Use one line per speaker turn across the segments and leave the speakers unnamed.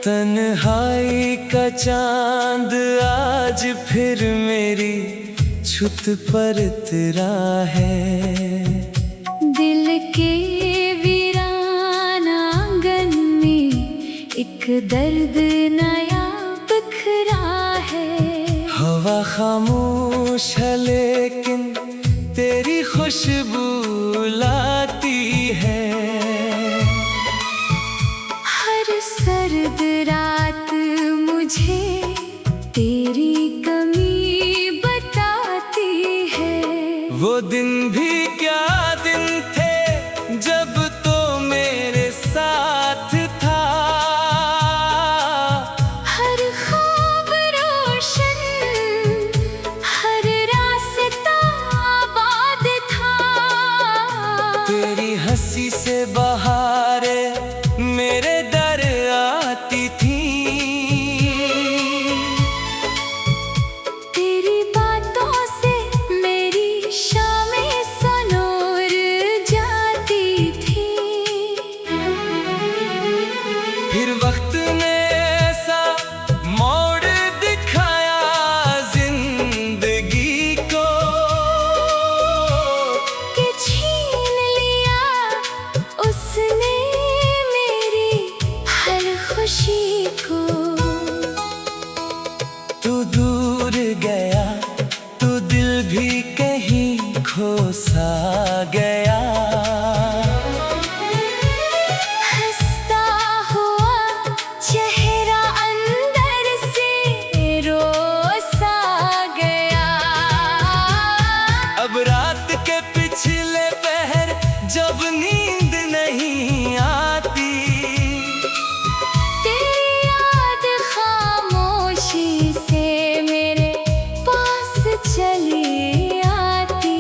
तन्हाई का चांद आज फिर मेरी छुत पर तेरा है।
दिल के वीरान आंगन में एक दर्द नया बिखरा है।
हवा खामोश है लेकिन तेरी खुशबू लाती है।
हर सर्द रात मुझे तेरी कमी बताती है।
वो दिन भी क्या दिन थे जब तो मेरे साथ था।
हर ख्वाब रोशन, हर रास्ता आबाद था।
तेरी हंसी से बहारे मेरे दर आती थी।
तेरी बातों से मेरी शामें सनोर जाती थी।
फिर वक्त ने ऐसा मोड़ दिखाया जिंदगी को
कि छीन लिया उसने मेरी हर खुशी को।
तू दूर गया तो दिल भी कहीं खो सा गया।
हंसता हुआ चेहरा अंदर से रोसा गया।
अब रात के पिछले पहर जब नींद नहीं आती।
तेरी याद खामोशी से मेरे पास चली आती।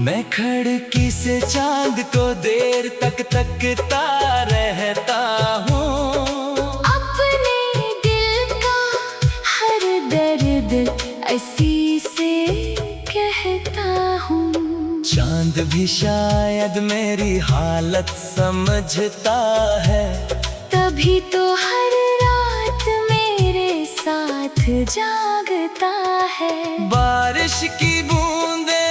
मैं खिड़की से चांद को देर तक तकता रहता हूँ।
अपने दिल का हर दर्द ऐसी से कहता हूँ।
चांद भी शायद मेरी हालत समझता है।
तभी तो हर रात मेरे साथ जागता है।
बारिश की बूंदें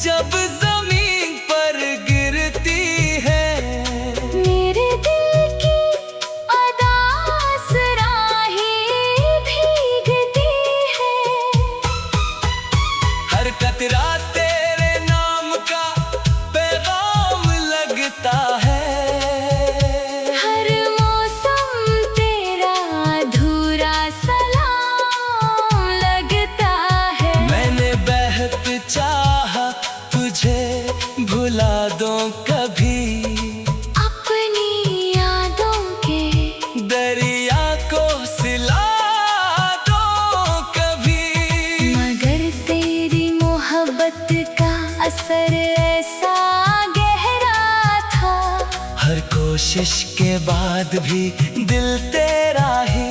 जब जमीन पर गिरती है।
मेरे दिल की अदास राहें भीगती है।
हर कतरा तेरे नाम का पैगाम लगता है।
हर मौसम तेरा अधूरा सलाम लगता है।
मैंने बेहद चाहा तुझे भुला दूं कभी।
अपनी यादों के
दरिया को सिला दो कभी।
मगर तेरी मोहब्बत का असर ऐसा गहरा था।
हर कोशिश के बाद भी दिल तेरा ही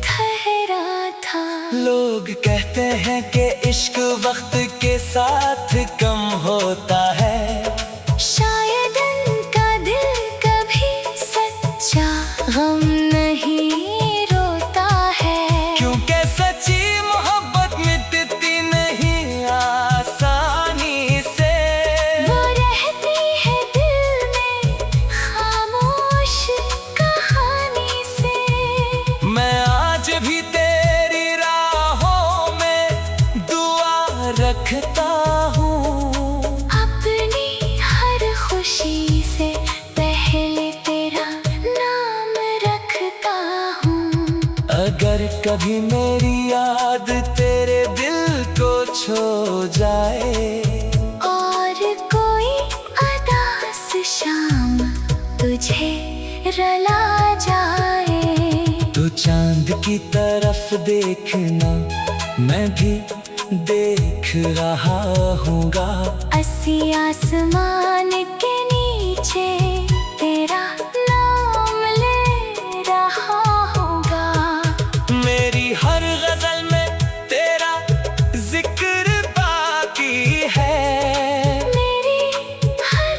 ठहरा था।
लोग कहते हैं कि इश्क वक्त के साथ कम होता है।
शायद उनका दिल कभी सच्चा गम नहीं रोता है।
क्योंकि सच्ची मोहब्बत मिटती नहीं आसानी से।
वो रहती है दिल में खामोश कहानी से।
मैं आज भी तेरी राहों में दुआ रखता हूँ।
अपनी हर खुशी से पहले तेरा नाम रखता हूँ।
अगर कभी मेरी याद तेरे दिल को छू जाए
और कोई अदास शाम तुझे रला जाए।
तो चांद की तरफ देखना मैं भी देख रहा हूँगा।
अस्सी आसमान के नीचे तेरा नाम ले रहा होगा।
मेरी हर गजल में तेरा जिक्र बाकी है।
मेरी हर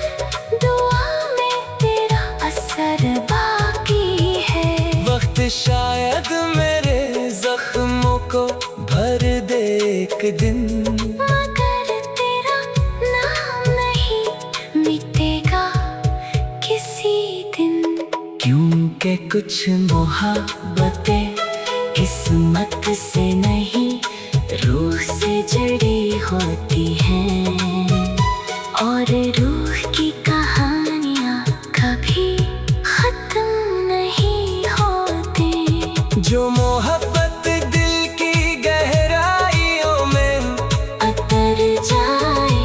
दुआ में तेरा असर बाकी है।
वक्त
के कुछ मोहब्बतें किस्मत से नहीं रूह से जड़ी होती हैं, और रूह की कहानियाँ कभी खत्म नहीं होती।
जो मोहब्बत दिल की गहराइयों में
अतर जाए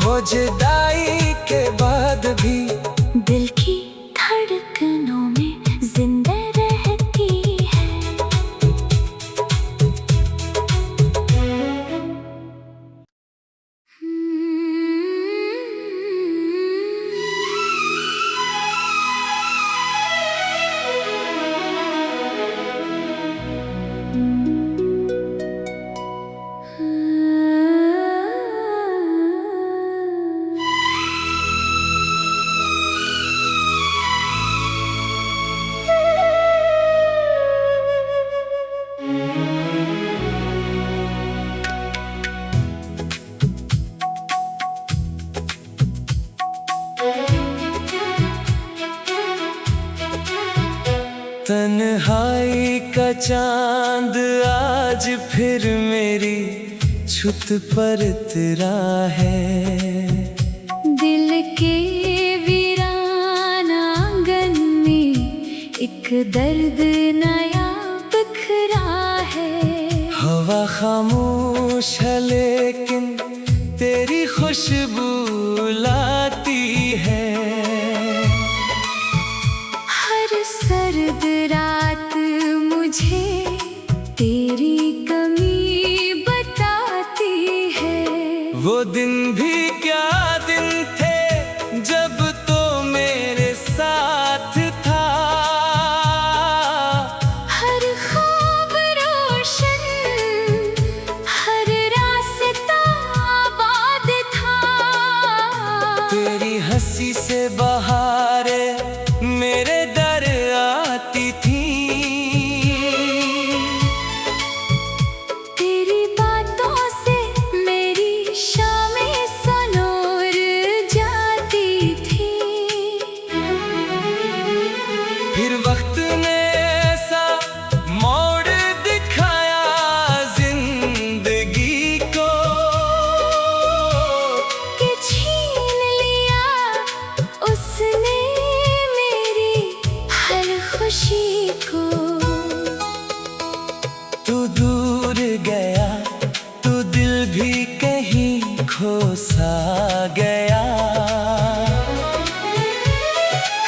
हो जुदाई के बाद भी
दिल की धड़कनों में जिंदा रहती है।
तन्हाई का चांद आज फिर मेरी छुत पर तेरा है।
दिल के वीरान आंगन में एक दर्द नया बिखरा है।
हवा खामोश है लेकिन तेरी खुशबू लाती है।
हर सर्द रात मुझे तेरी कमी बताती है।
वो दिन भी क्या दिन थे जब तो मेरे साथ था।
हर ख्वाब रोशन, हर रास्ता आबाद था।
तेरी हंसी से बहारें मेरे दर आती थी।
तेरी बातों से मेरी शामें सनोर जाती थी।
फिर वक्त ने ऐसा मोड़ दिखाया जिंदगी को
कि छीन लिया उसने मेरी हर खुशी को।
तू दूर गया तू दिल भी कहीं खो सा गया।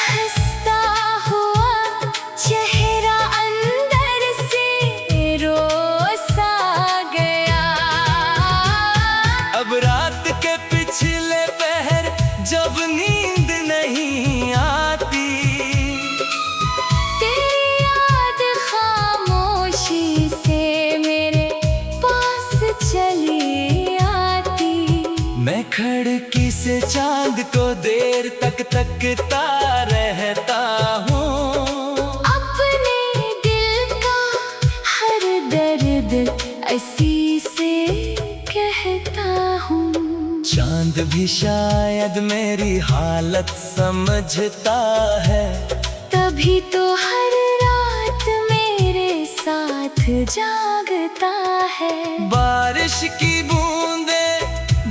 हंसता हुआ चेहरा अंदर से रोसा गया।
अब रात के पिछले पहर जब नींद नहीं आती।
तेरी याद खामोशी से मेरे पास चली आती।
मैं खिड़की से चांद को देर तक तकता रहता हूँ।
अपने दिल का हर दर्द ऐसी से कहता हूँ।
चांद भी शायद मेरी हालत समझता है।
तभी तो हर रात मेरे साथ जागता है।
बारिश की बूंदें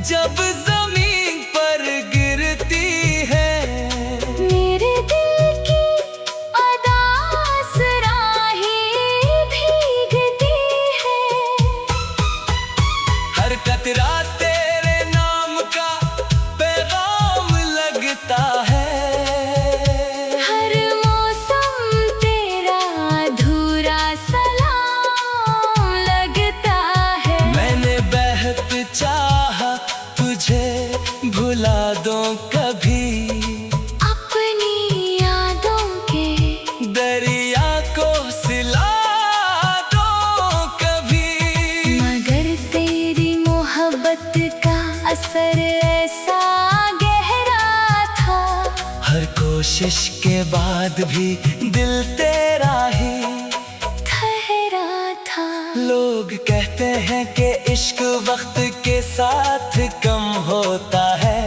जब जमीन पर गिरती है।
मेरे दिल की अदास राहें भीगती है।
हर कतरा तेरे नाम का पैगाम लगता है।
हर मौसम तेरा अधूरा सलाम लगता है।
मैंने बेहद चाहा तुझे भुला दूं कभी।
अपनी यादों के
दरिया को सिला दूं कभी।
मगर तेरी मोहब्बत का असर ऐसा गहरा था।
हर कोशिश के बाद भी दिल तेरा ही
ठहरा था।
लोग कहते हैं कि इश्क वक्त के साथ कम होता है।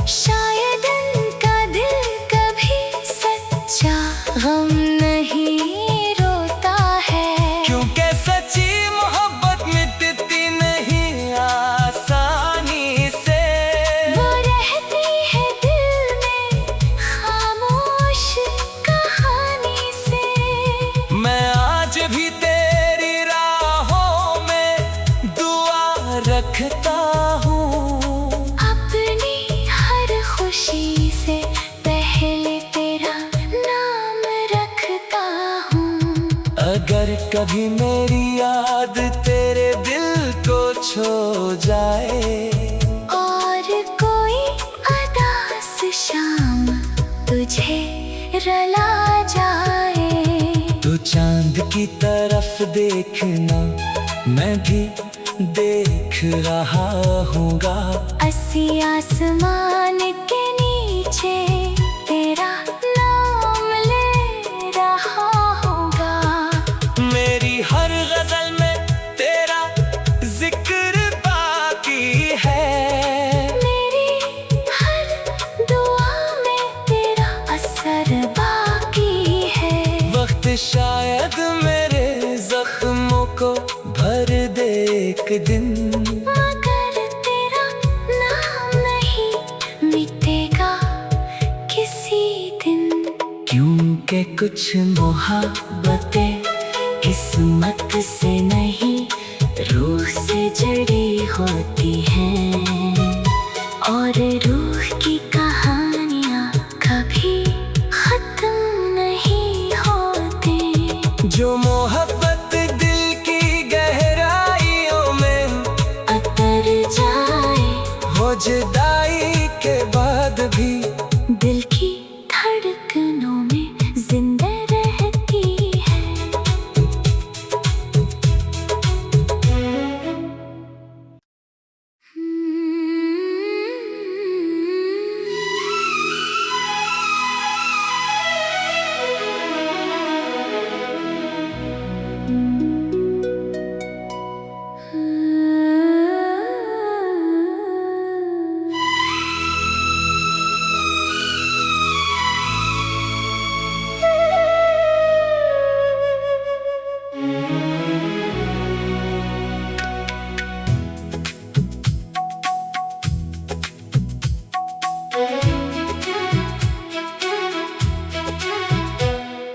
शायद उनका दिल कभी सच्चा गम नहीं
कभी मेरी याद तेरे दिल को छू जाए,
और कोई अदास शाम तुझे रला जाए।
तू चांद की तरफ देखना, मैं भी देख रहा हूँगा।
अस्सी आसमान के नीचे तेरा नाम ले रहा होगा।
मेरी हर गजल में तेरा जिक्र बाकी है,
मेरी हर दुआ में तेरा असर बाकी है।
वक्त शायद मेरे जख्मों को भर दे एक दिन,
मगर तेरा नाम नहीं मिटेगा किसी दिन।
क्योंकि कुछ मोहब्बतें किस्मत से नहीं रूह से जड़ी होती हैं, और रूह की कहानियाँ कभी खत्म नहीं होती। जो मोहब्बत दिल की गहराइयों में
अतर जाए,
हो जुदाई के बाद भी
दिल की धड़कनों में जिंदा रहती है।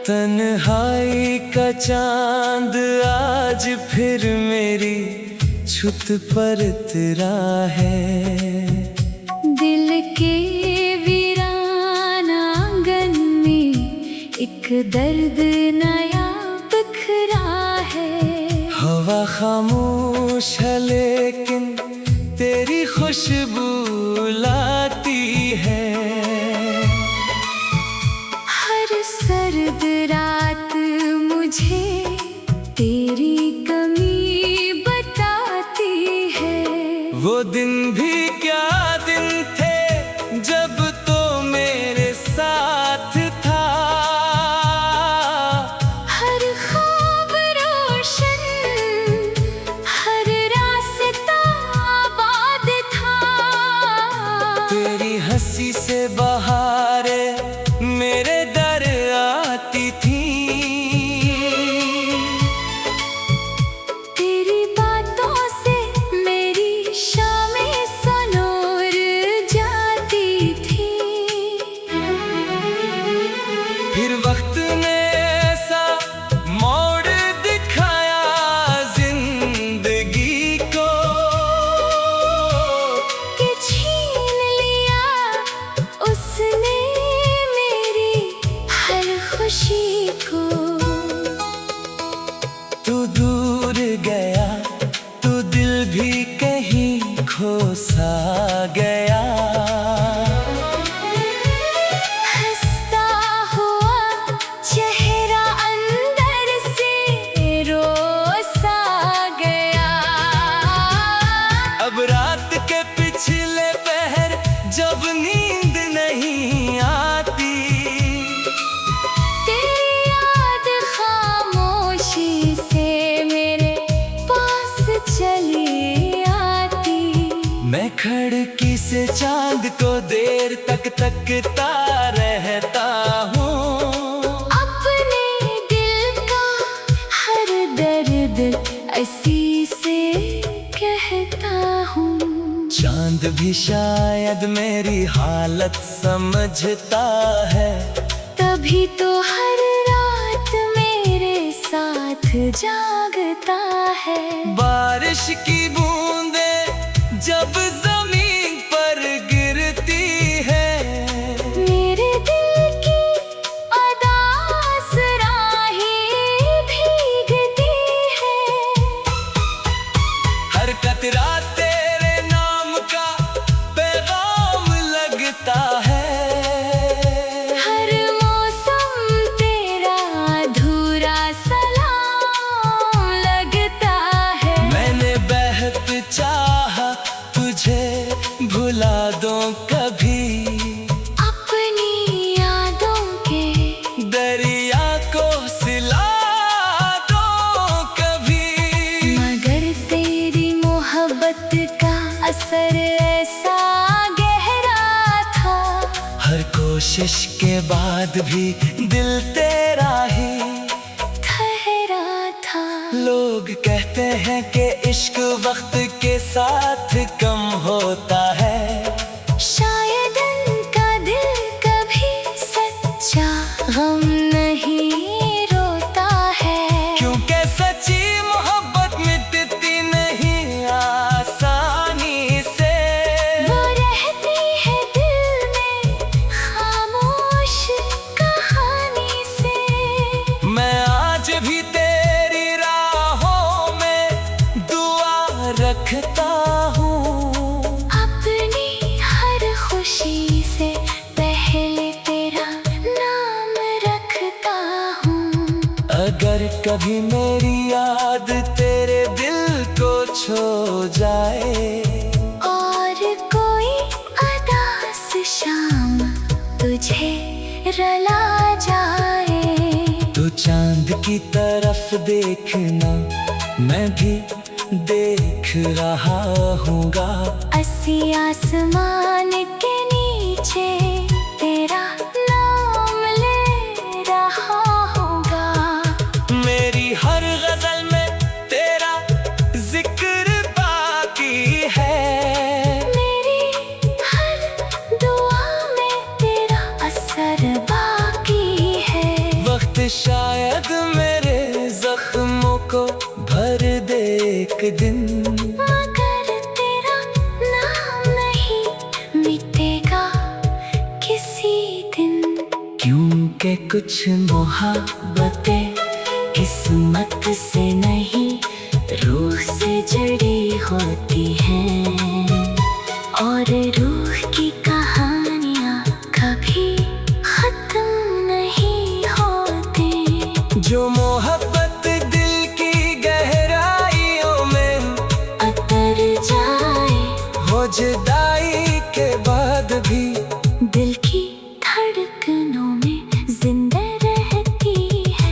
तन्हाई का चांद आज फिर मेरी छुत पर उतरा है।
दिल के वीरान आंगन में एक दर्द नया बिखरा है।
हवा खामोश है लेकिन तेरी खुशबू लाती है।
हर सर्द रात मुझे तेरी कमी बताती है।
वो दिन भी क्या दिन थे जब तो मेरे साथ था।
हर ख्वाब रोशन, हर रास्ता आबाद था।
तेरी हंसी से बहारें मेरे दर आती थी।
तेरी बातों से मेरी शामें सनोर जाती थी।
फिर वक्त ने ऐसा मोड़ दिखाया जिंदगी को
कि छीन लिया उसने मेरी हर खुशी को।
तू दूर गया तू दिल भी कहीं खो सा गया।
हंसता हुआ चेहरा अंदर से रोसा गया।
अब रात के पिछले पहर जब नींद नहीं आती।
तेरी याद खामोशी से मेरे पास चली आती।
मैं खिड़की से चांद को देर तक तकता रहता हूँ।
अपने दिल का हर दर्द ऐसी से कहता हूँ।
चांद भी शायद मेरी हालत समझता है।
तभी तो हर रात मेरे साथ जागता है।
बारिश की बूंदे जब जमीन पर गिरती है।
मेरे दिल की अदास राहें भीगती
यादों कभी
अपनी यादों के
दरिया को सिला दो कभी।
मगर तेरी मोहब्बत का असर ऐसा गहरा था,
हर कोशिश के बाद भी दिल तेरा ही
ठहरा था।
लोग कहते हैं कि इश्क वक्त के साथ कम होता है,
शायद उनका दिल कभी सच्चा गम नहीं रोता है।
क्योंकि सच्ची मोहब्बत मिटती नहीं आसानी से।
वो रहती है दिल में खामोश कहानी से।
मैं आज भी तेरी राहों में दुआ रखता हूँ,
अपनी हर खुशी से पहले तेरा नाम रखता हूँ।
अगर कभी मेरी याद तेरे दिल को छू जाए
और कोई अदास शाम तुझे रला जाए,
तो चांद की तरफ देखना, मैं भी देख रहा हूँगा।
अस्सी आसमान के नीचे तेरा नाम ले रहा होगा।
मेरी हर गजल में तेरा जिक्र बाकी है,
मेरी हर दुआ में तेरा असर बाकी है।
वक्त शायद मेरे जख्मों को भर दे एक दिन,
मगर तेरा नाम नहीं मिटेगा किसी दिन।
क्योंकि कुछ मोहब्बतें किस्मत से नहीं रूह से जुड़ी होती हैं, और रूह की कहानियाँ कभी खत्म नहीं होती। जो मोहब्बत दिल की गहराइयों में
अतर जाए,
हो जुदाई के बाद भी
दिल की धड़कनों में जिंदा रहती है।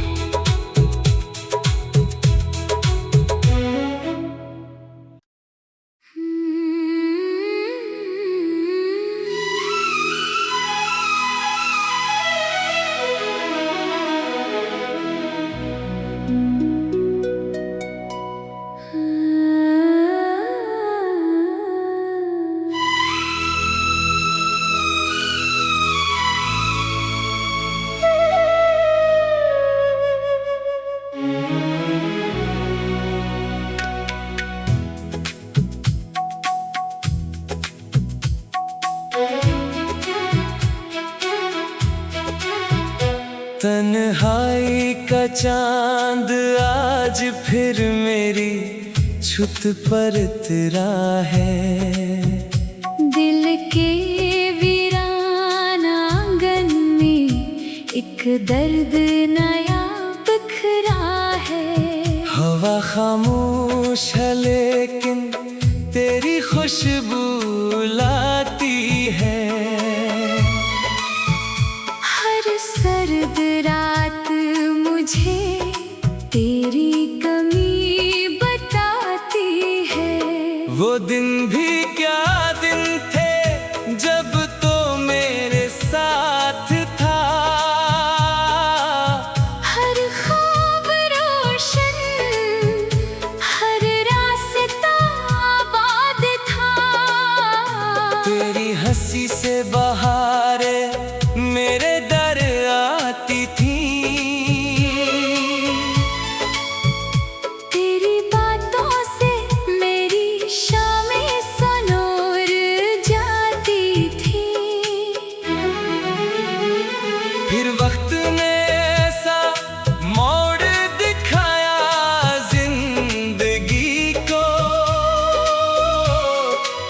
तन्हाई का चांद आज फिर मेरी छुत पर तेरा है।
दिल के वीरान आंगन में एक दर्द नया बिखरा है।
हवा खामोश है लेकिन तेरी खुशबू लाती है।
हर सर्द रात मुझे तेरी कमी बताती है।
वो दिन भी क्या दिन थे जब तो मेरे साथ था।
हर ख्वाब रोशन, हर रास्ता आबाद था।
तेरी हंसी से बहारे मेरे दर आती थी।
तेरी बातों से मेरी शामें सनोर जाती थी।
फिर वक्त ने ऐसा मोड़ दिखाया जिंदगी को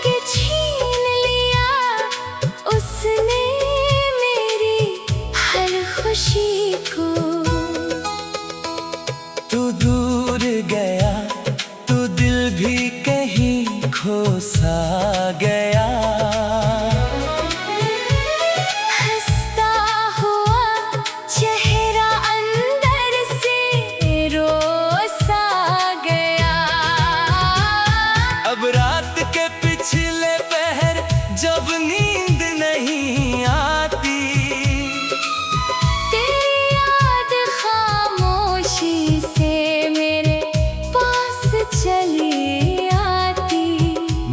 कि छीन लिया उस
नींद नहीं आती।
तेरी याद खामोशी से मेरे पास चली आती।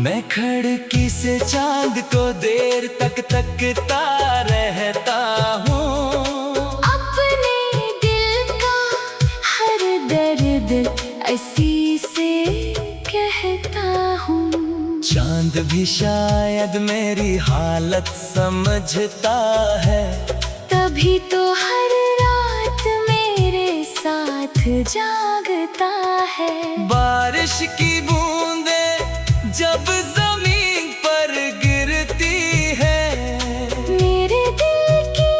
मैं खिड़की से चांद को देर तक तकता रहता हूँ।
अपने दिल का हर दर्द ऐसी से कहता हूँ।
चांद भी शायद मेरी हालत समझता है,
तभी तो हर रात मेरे साथ जागता है।
बारिश की बूंदें जब जमीन पर गिरती है,
मेरे दिल की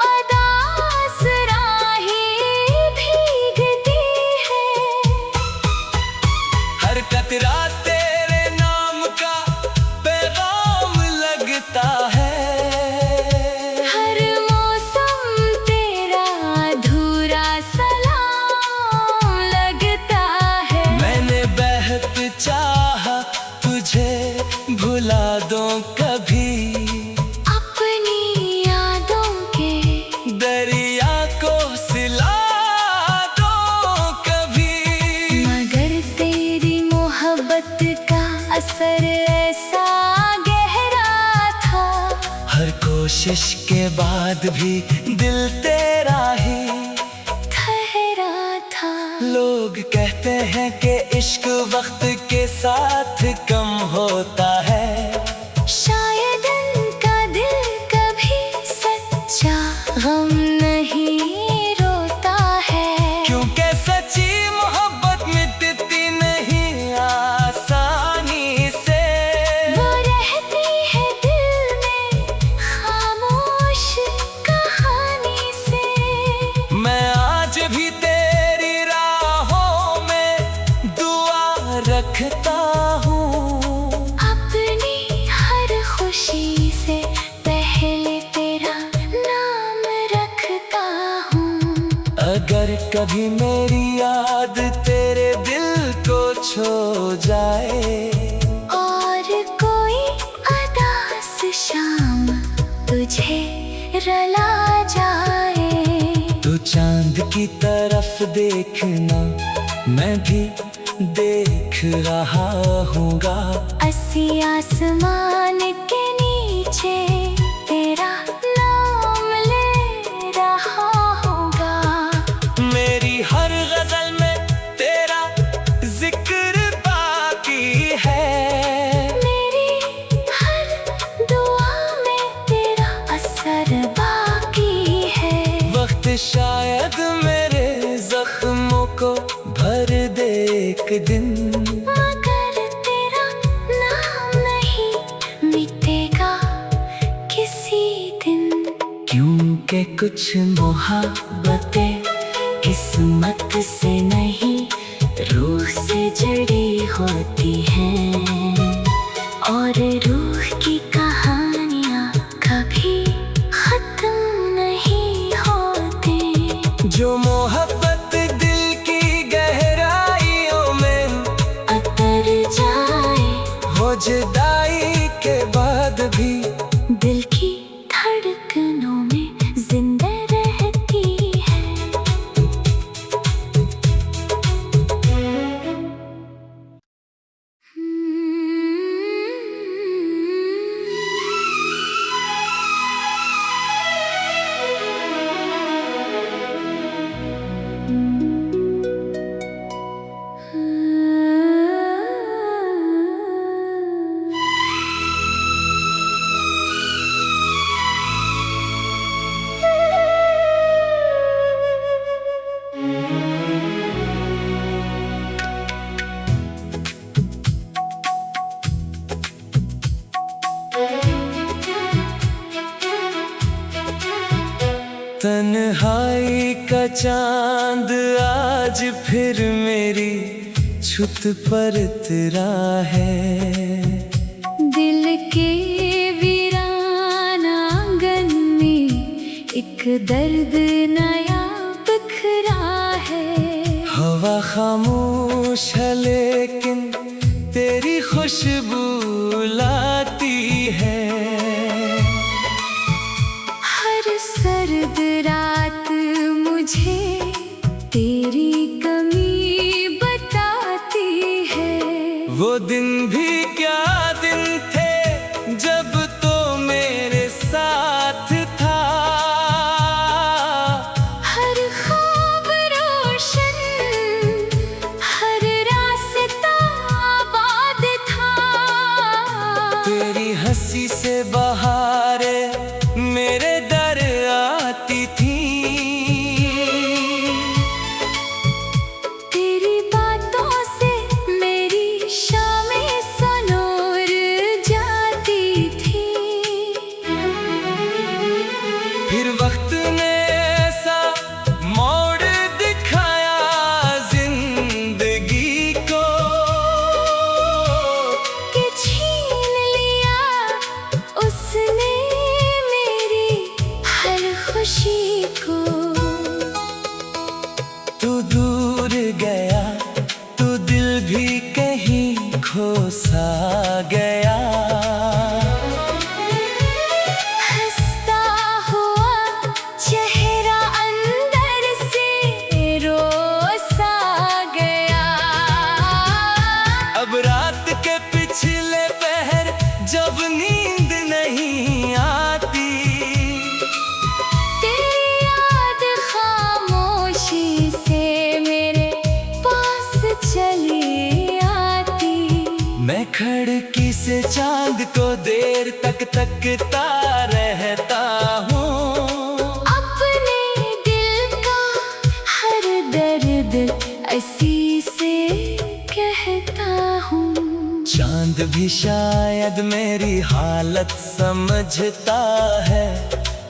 अदास राहें भीगती है।
हर कतरा तेरे नाम का पैगाम लगता है।
हर मौसम तेरा अधूरा सलाम लगता है।
मैंने बेहद चाहा तुझे भुला दूं कभी,
अपनी यादों के
दरिया को सिला दो कभी।
मगर तेरी मोहब्बत का असर ऐसा गहरा था।
हर कोशिश के बाद भी दिल तेरा ही
ठहरा था।
लोग कहते हैं कि इश्क वक्त के साथ कम होता है।
शायद उनका दिल कभी सच्चा गम नहीं रोता है।
क्योंकि सच्ची मोहब्बत मिटती नहीं आसानी से।
वो रहती है दिल में खामोश कहानी से।
मैं आज भी तेरी राहों में दुआ रखता हूँ।
अपनी हर खुशी से पहले तेरा नाम रखता हूँ।
अगर कभी मेरी याद तेरे दिल को छू जाए,
और कोई अदास शाम तुझे रुला जाए,
तो चांद की तरफ देखना, मैं भी देख रहा हूँगा।
अस्सी आसमान के नीचे तेरा नाम ले रहा होगा।
मेरी हर गजल में तेरा जिक्र बाकी है।
मेरी हर दुआ में तेरा असर बाकी है।
वक्त शायद मेरे जख्मों को भर दे एक दिन,
मगर तेरा नाम नहीं मिटेगा किसी दिन।
क्योंकि कुछ मोहब्बतें किस्मत से नहीं रूह से जुड़ी होती हैं। और रूह की कहानियाँ कभी खत्म नहीं होती। जो मोहब्बत दिल की गहराइयों में
अतर जाए,
हो जुदाई के बाद भी
दिल की धड़कनों में जिंदा रहती है।
तन्हाई का चांद आज फिर मेरी छुत पर तेरा है।
दिल के वीरान आंगन में एक दर्द नया बिखरा है।
हवा खामोश है लेकिन तेरी खुशबू लाती है। तकता रहता हूँ।
अपने दिल का हर दर्द ऐसी से कहता हूँ।
चांद भी शायद मेरी हालत समझता है,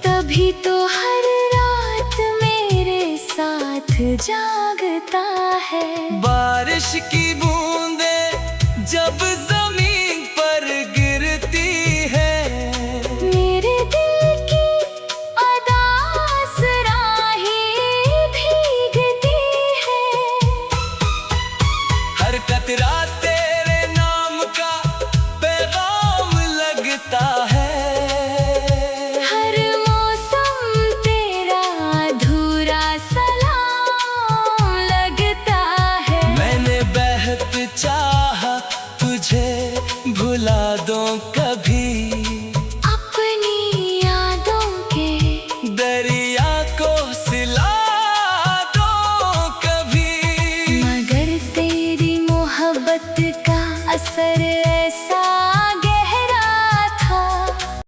तभी तो हर रात मेरे साथ जागता है।
बारिश की बूंदें जब